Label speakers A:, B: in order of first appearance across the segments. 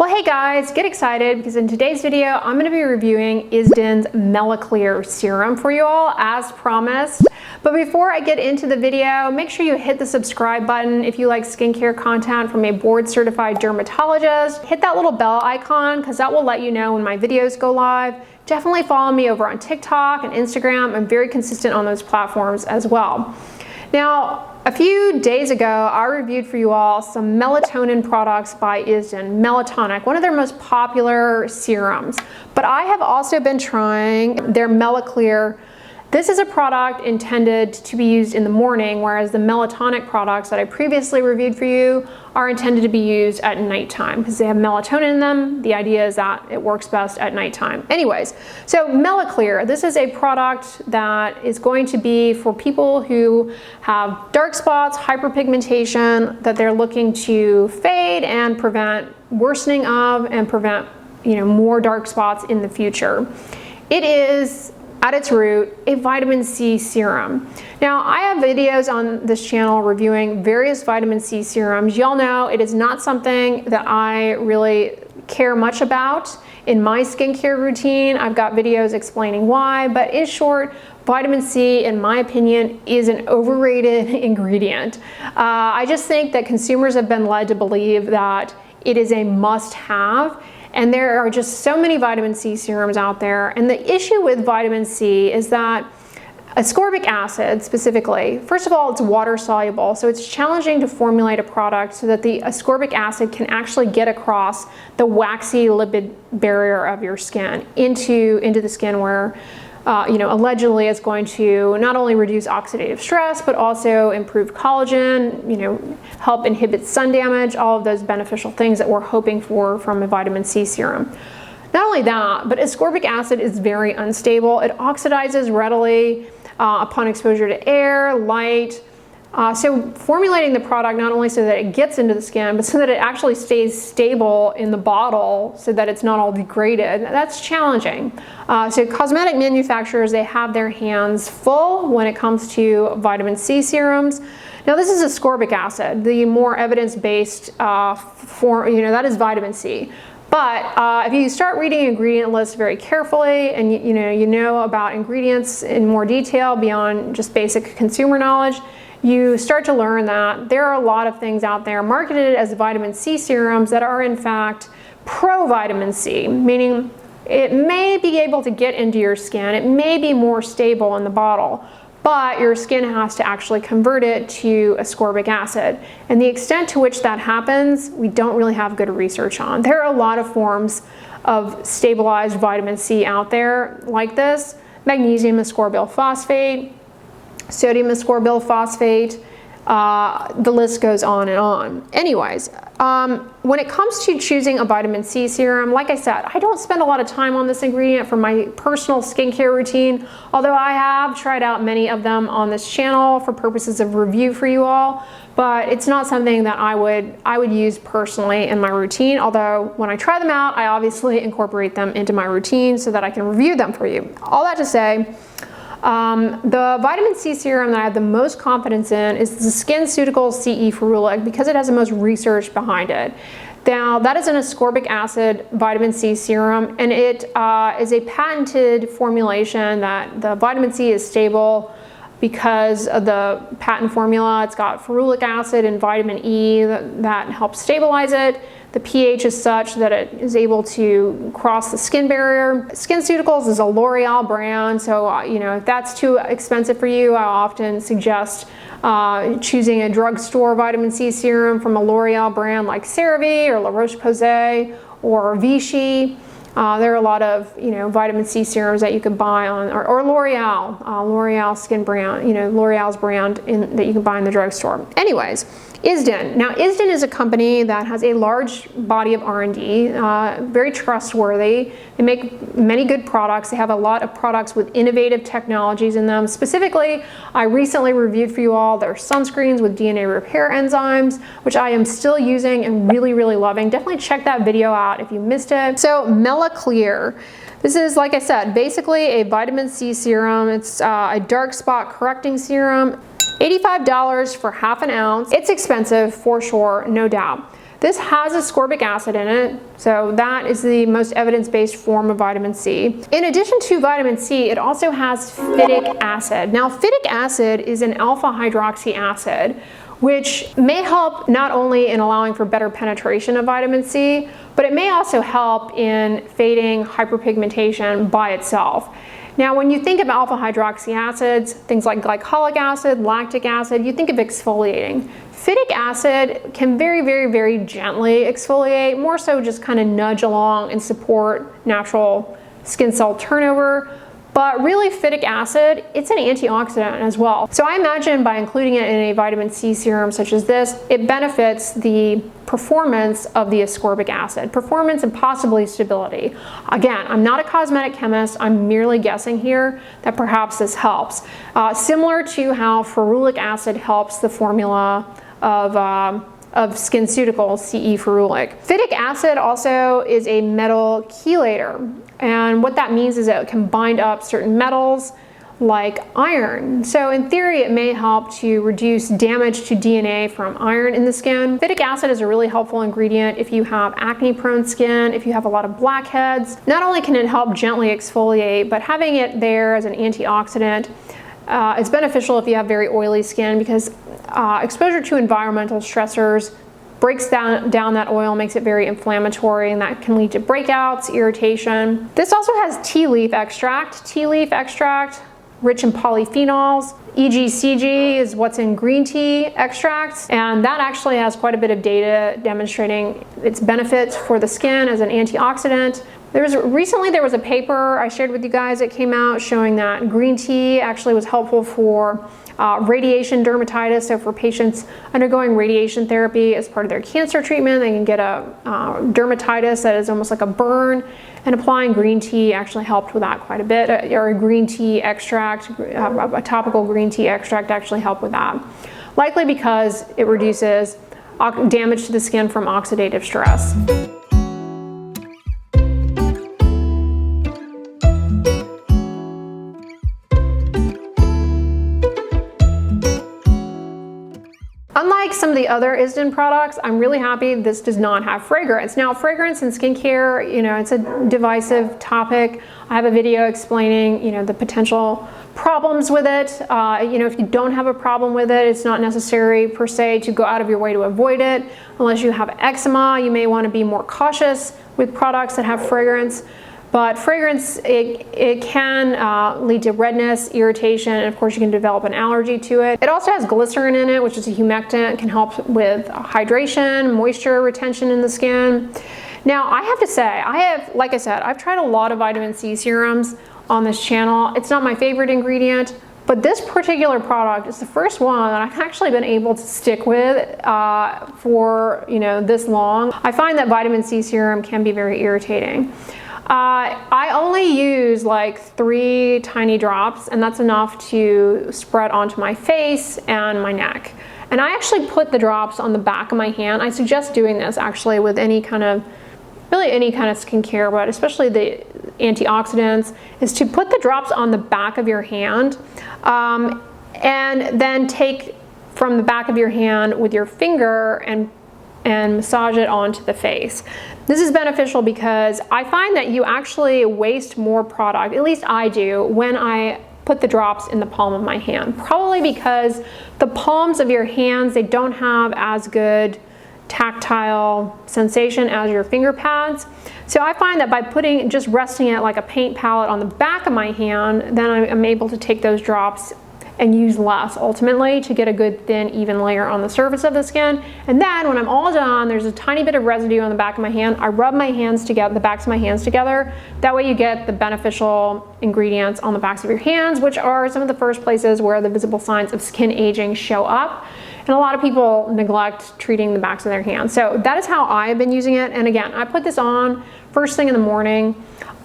A: Well, hey guys, get excited because in today's video, I'm going to be reviewing Isdin's Melaclear serum for you all as promised. But before I get into the video, make sure you hit the subscribe button if you like skincare content from a board certified dermatologist. Hit that little bell icon because that will let you know when my videos go live. Definitely follow me over on TikTok and Instagram. I'm very consistent on those platforms as well. Now, a few days ago, I reviewed for you all some melatonin products by Isdin, Melatonic, one of their most popular serums. But I have also been trying their Melaclear. This is a product intended to be used in the morning, whereas the Melatonic products that I previously reviewed for you are intended to be used at nighttime because they have melatonin in them. The idea is that it works best at nighttime. Anyways, so Melaclear, this is a product that is going to be for people who have dark spots, hyperpigmentation, that they're looking to fade and prevent worsening of and prevent, more dark spots in the future. It is, at its root, a vitamin C serum. Now, I have videos on this channel reviewing various vitamin C serums. Y'all know it is not something that I really care much about in my skincare routine. I've got videos explaining why, but in short, vitamin C, in my opinion, is an overrated ingredient. I just think that consumers have been led to believe that it is a must-have. And there are just so many vitamin C serums out there. And the issue with vitamin C is that ascorbic acid specifically, first of all, it's water soluble. So it's challenging to formulate a product so that the ascorbic acid can actually get across the waxy lipid barrier of your skin into the skin where allegedly it's going to not only reduce oxidative stress, but also improve collagen, help inhibit sun damage, all of those beneficial things that we're hoping for from a vitamin C serum. Not only that, but ascorbic acid is very unstable. It oxidizes readily upon exposure to air, light. So formulating the product not only so that it gets into the skin, but so that it actually stays stable in the bottle so that it's not all degraded, that's challenging. So cosmetic manufacturers, they have their hands full when it comes to vitamin C serums. Now this is ascorbic acid, the more evidence-based form, that is vitamin C. But if you start reading ingredient lists very carefully and you know about ingredients in more detail beyond just basic consumer knowledge, you start to learn that there are a lot of things out there marketed as vitamin C serums that are in fact pro-vitamin C, meaning it may be able to get into your skin, it may be more stable in the bottle, but your skin has to actually convert it to ascorbic acid. And the extent to which that happens, we don't really have good research on. There are a lot of forms of stabilized vitamin C out there like this: magnesium ascorbyl phosphate, sodium ascorbyl phosphate, the list goes on and on. Anyways, when it comes to choosing a vitamin C serum, like I said, I don't spend a lot of time on this ingredient for my personal skincare routine, although I have tried out many of them on this channel for purposes of review for you all, but it's not something that I would use personally in my routine, although when I try them out, I obviously incorporate them into my routine so that I can review them for you. All that to say, the vitamin C serum that I have the most confidence in is the SkinCeuticals CE Ferulic because it has the most research behind it. Now, that is an ascorbic acid vitamin C serum, and it is a patented formulation that the vitamin C is stable because of the patent formula. It's got ferulic acid and vitamin E that helps stabilize it. The pH is such that it is able to cross the skin barrier. SkinCeuticals is a L'Oreal brand, so if that's too expensive for you, I often suggest choosing a drugstore vitamin C serum from a L'Oreal brand like CeraVe or La Roche-Posay or Vichy. There are a lot of vitamin C serums that you can buy on, or L'Oreal skin brand, L'Oreal's brand that you can buy in the drugstore. Anyways, Isdin. Now, Isdin is a company that has a large body of R&D, very trustworthy. They make many good products. They have a lot of products with innovative technologies in them. Specifically, I recently reviewed for you all their sunscreens with DNA repair enzymes, which I am still using and really, really loving. Definitely check that video out if you missed it. So, Melaclear. This is, like I said, basically a vitamin C serum. It's a dark spot correcting serum. $85 for half an ounce. It's expensive for sure, no doubt. This has ascorbic acid in it, so that is the most evidence-based form of vitamin C. In addition to vitamin C, it also has phytic acid. Now, phytic acid is an alpha hydroxy acid, which may help not only in allowing for better penetration of vitamin C, but it may also help in fading hyperpigmentation by itself. Now, when you think of alpha hydroxy acids, things like glycolic acid, lactic acid, you think of exfoliating. Phytic acid can very gently exfoliate, more so just kind of nudge along and support natural skin cell turnover. But really, phytic acid, it's an antioxidant as well. So I imagine by including it in a vitamin C serum such as this, it benefits the performance of the ascorbic acid, performance and possibly stability. Again, I'm not a cosmetic chemist, I'm merely guessing here that perhaps this helps. Similar to how ferulic acid helps the formula of SkinCeuticals, CE ferulic. Phytic acid also is a metal chelator. And what that means is that it can bind up certain metals like iron. So in theory, it may help to reduce damage to DNA from iron in the skin. Phytic acid is a really helpful ingredient if you have acne-prone skin, if you have a lot of blackheads. Not only can it help gently exfoliate, but having it there as an antioxidant is beneficial if you have very oily skin, because exposure to environmental stressors breaks down that oil, makes it very inflammatory, and that can lead to breakouts, irritation. This also has tea leaf extract. Tea leaf extract, rich in polyphenols. EGCG is what's in green tea extracts, and that actually has quite a bit of data demonstrating its benefits for the skin as an antioxidant. Recently there was a paper I shared with you guys that came out showing that green tea actually was helpful for radiation dermatitis. So for patients undergoing radiation therapy as part of their cancer treatment, they can get a dermatitis that is almost like a burn, and applying green tea actually helped with that quite a bit, or a green tea extract, a topical green tea extract actually helped with that. Likely because it reduces damage to the skin from oxidative stress. Unlike some of the other Isdin products, I'm really happy this does not have fragrance. Now, fragrance in skincare, it's a divisive topic. I have a video explaining, the potential problems with it. If you don't have a problem with it, it's not necessary per se to go out of your way to avoid it. Unless you have eczema, you may want to be more cautious with products that have fragrance. But fragrance, it can lead to redness, irritation, and of course you can develop an allergy to it. It also has glycerin in it, which is a humectant, can help with hydration, moisture retention in the skin. Now, I have to say, like I said, I've tried a lot of vitamin C serums on this channel. It's not my favorite ingredient, but this particular product is the first one that I've actually been able to stick with for this long. I find that vitamin C serum can be very irritating. I only use like 3 tiny drops, and that's enough to spread onto my face and my neck. And I actually put the drops on the back of my hand. I suggest doing this actually with any kind of skincare, but especially the antioxidants, is to put the drops on the back of your hand and then take from the back of your hand with your finger and massage it onto the face. This is beneficial because I find that you actually waste more product, at least I do, when I put the drops in the palm of my hand. Probably because the palms of your hands, they don't have as good tactile sensation as your finger pads. So I find that by just resting it like a paint palette on the back of my hand, then I'm able to take those drops and use less ultimately to get a good thin even layer on the surface of the skin. And then when I'm all done, there's a tiny bit of residue on the back of my hand. I rub my hands together, the backs of my hands together. That way you get the beneficial ingredients on the backs of your hands, which are some of the first places where the visible signs of skin aging show up. And a lot of people neglect treating the backs of their hands. So that is how I've been using it. And again, I put this on first thing in the morning.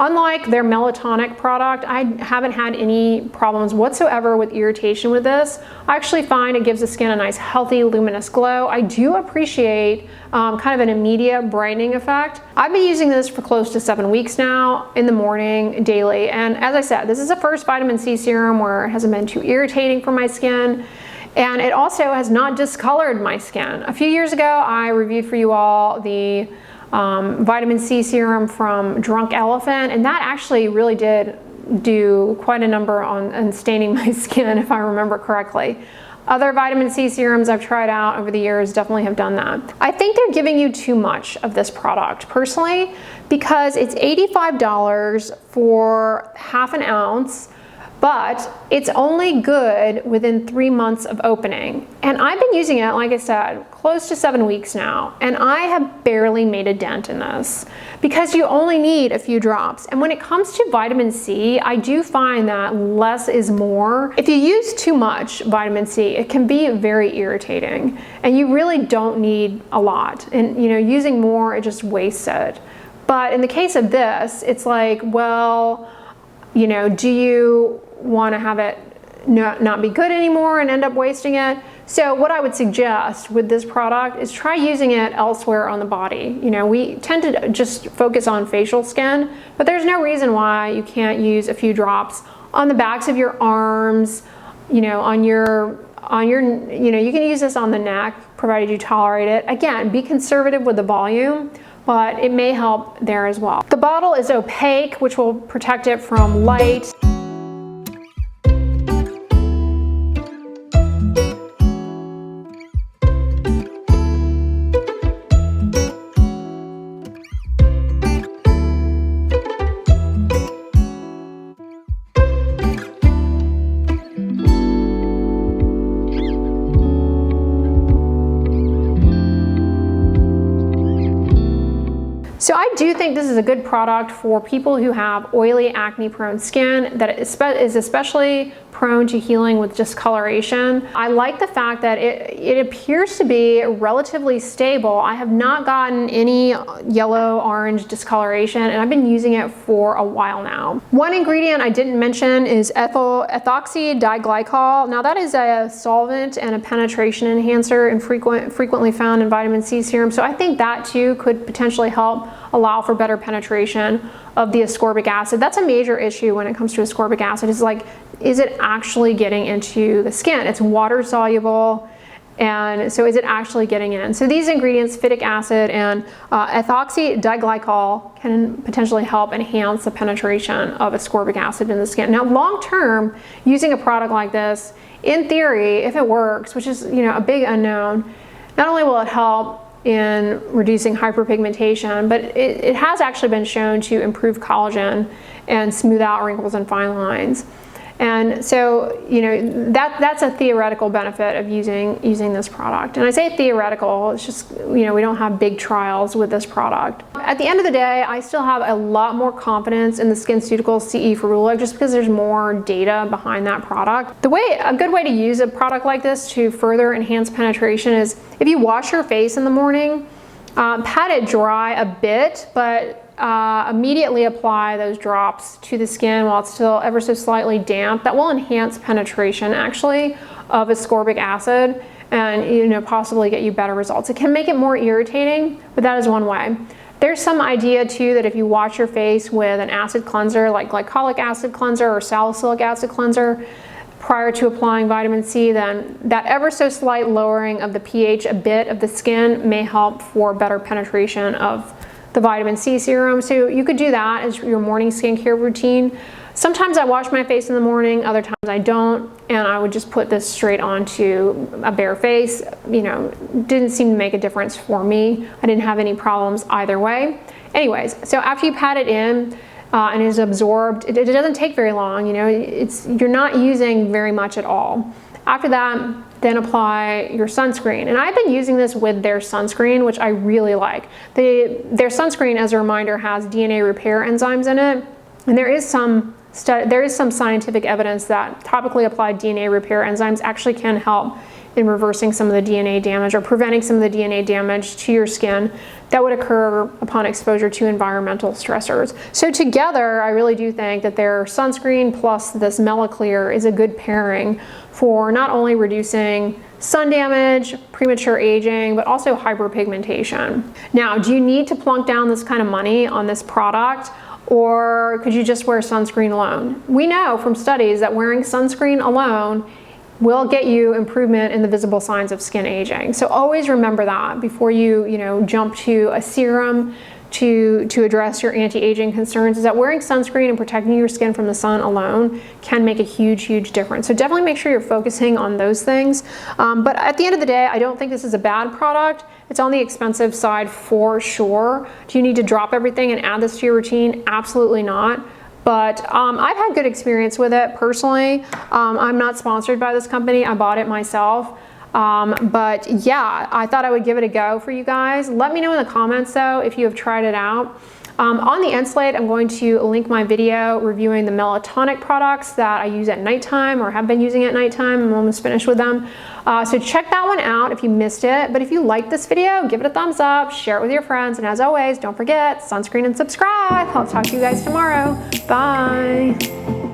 A: Unlike their melatonic product, I haven't had any problems whatsoever with irritation with this. I actually find it gives the skin a nice, healthy, luminous glow. I do appreciate kind of an immediate brightening effect. I've been using this for close to 7 weeks now, in the morning, daily. And as I said, this is the first vitamin C serum where it hasn't been too irritating for my skin. And it also has not discolored my skin. A few years ago, I reviewed for you all the vitamin C serum from Drunk Elephant, and that actually really did do quite a number on staining my skin, if I remember correctly. Other vitamin C serums I've tried out over the years definitely have done that. I think they're giving you too much of this product, personally, because it's $85 for half an ounce, but it's only good within 3 months of opening. And I've been using it, like I said, close to 7 weeks now, and I have barely made a dent in this because you only need a few drops. And when it comes to vitamin C, I do find that less is more. If you use too much vitamin C, it can be very irritating, and you really don't need a lot. And using more, it just wastes it. But in the case of this, it's like, well, do you want to have it not be good anymore and end up wasting it? So what I would suggest with this product is try using it elsewhere on the body. We tend to just focus on facial skin, but there's no reason why you can't use a few drops on the backs of your arms, on your you can use this on the neck, provided you tolerate it. Again, be conservative with the volume, but it may help there as well. The bottle is opaque, which will protect it from light. So I do think this is a good product for people who have oily, acne-prone skin that is especially prone to healing with discoloration. I like the fact that it appears to be relatively stable. I have not gotten any yellow-orange discoloration, and I've been using it for a while now. One ingredient I didn't mention is ethoxy diglycol. Now that is a solvent and a penetration enhancer and frequently found in vitamin C serum, so I think that too could potentially help allow for better penetration of the ascorbic acid. That's a major issue when it comes to ascorbic acid. Is it actually getting into the skin? It's water soluble, and so is it actually getting in? So these ingredients, phytic acid and ethoxy diglycol, can potentially help enhance the penetration of ascorbic acid in the skin. Now, long term, using a product like this, in theory, if it works, which is a big unknown, not only will it help in reducing hyperpigmentation, but it has actually been shown to improve collagen and smooth out wrinkles and fine lines. And so, that's a theoretical benefit of using this product. And I say theoretical, it's just, we don't have big trials with this product. At the end of the day, I still have a lot more confidence in the SkinCeuticals CE Ferula just because there's more data behind that product. A good way to use a product like this to further enhance penetration is if you wash your face in the morning, pat it dry a bit, but immediately apply those drops to the skin while it's still ever so slightly damp. That will enhance penetration actually of ascorbic acid and possibly get you better results. It can make it more irritating, but that is one way. There's some idea too that if you wash your face with an acid cleanser like glycolic acid cleanser or salicylic acid cleanser prior to applying vitamin C, then that ever so slight lowering of the pH a bit of the skin may help for better penetration of the vitamin C serum. So you could do that as your morning skincare routine. Sometimes I wash my face in the morning, other times I don't, and I would just put this straight onto a bare face. Didn't seem to make a difference for me. I didn't have any problems either way. Anyways, so after you pat it in and it's absorbed, it doesn't take very long. You're not using very much at all. After that, then apply your sunscreen. And I've been using this with their sunscreen, which I really like. Their sunscreen, as a reminder, has DNA repair enzymes in it. And there is some scientific evidence that topically applied DNA repair enzymes actually can help in reversing some of the DNA damage or preventing some of the DNA damage to your skin that would occur upon exposure to environmental stressors. So together, I really do think that their sunscreen plus this Melaclear is a good pairing for not only reducing sun damage, premature aging, but also hyperpigmentation. Now, do you need to plunk down this kind of money on this product, or could you just wear sunscreen alone? We know from studies that wearing sunscreen alone will get you improvement in the visible signs of skin aging. So always remember that before you jump to a serum to address your anti-aging concerns, is that wearing sunscreen and protecting your skin from the sun alone can make a huge difference. So definitely make sure you're focusing on those things. But at the end of the day, I don't think this is a bad product. It's on the expensive side for sure. Do you need to drop everything and add this to your routine? Absolutely not. But I've had good experience with it personally. I'm not sponsored by this company. I bought it myself. But yeah, I thought I would give it a go for you guys. Let me know in the comments though if you have tried it out. On the end slate, I'm going to link my video reviewing the Melatonic products that I use at nighttime or have been using at nighttime. I'm almost finished with them. So check that one out if you missed it. But if you liked this video, give it a thumbs up, share it with your friends, and as always, don't forget, sunscreen and subscribe. I'll talk to you guys tomorrow. Bye.